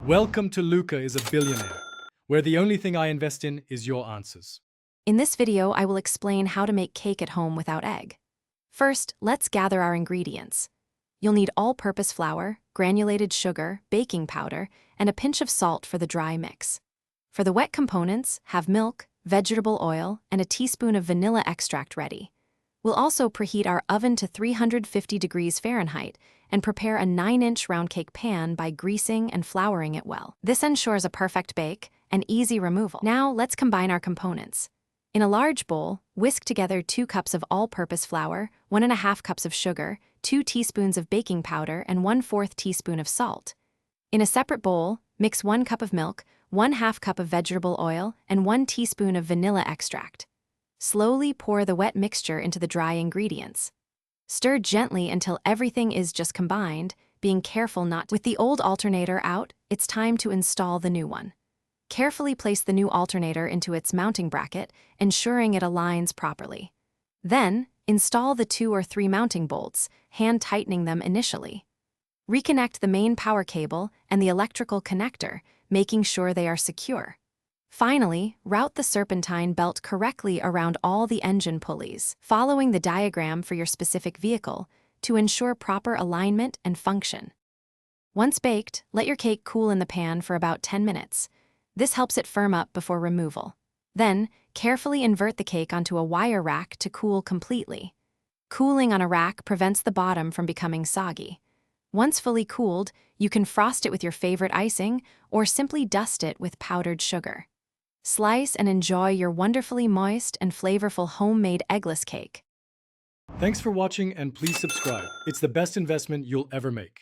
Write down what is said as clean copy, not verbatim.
Welcome to Luca is a Billionaire, where the only thing I invest in is your answers. In this video, I will explain how to make cake at home without egg. First, let's gather our ingredients. You'll need all-purpose flour, granulated sugar, baking powder, and a pinch of salt for the dry mix. For the wet components, have milk, vegetable oil, and a teaspoon of vanilla extract ready. We'll also preheat our oven to 350 degrees Fahrenheit and prepare a 9-inch round cake pan by greasing and flouring it well. This ensures a perfect bake and easy removal. Now, let's combine our components. In a large bowl, whisk together 2 cups of all-purpose flour, 1.5 cups of sugar, 2 teaspoons of baking powder, and 1/4 teaspoon of salt. In a separate bowl, mix 1 cup of milk, 1/2 cup of vegetable oil, and 1 teaspoon of vanilla extract. Slowly pour the wet mixture into the dry ingredients. Stir gently until everything is just combined, being careful not to. With the old alternator out, it's time to install the new one. Carefully place the new alternator into its mounting bracket, ensuring it aligns properly. Then, install the 2 or 3 mounting bolts, hand tightening them initially. Reconnect the main power cable and the electrical connector, making sure they are secure. Finally, route the serpentine belt correctly around all the engine pulleys, following the diagram for your specific vehicle to ensure proper alignment and function. Once baked, let your cake cool in the pan for about 10 minutes. This helps it firm up before removal. Then, carefully invert the cake onto a wire rack to cool completely. Cooling on a rack prevents the bottom from becoming soggy. Once fully cooled, you can frost it with your favorite icing or simply dust it with powdered sugar. Slice and enjoy your wonderfully moist and flavorful homemade eggless cake. Thanks for watching and please subscribe. It's the best investment you'll ever make.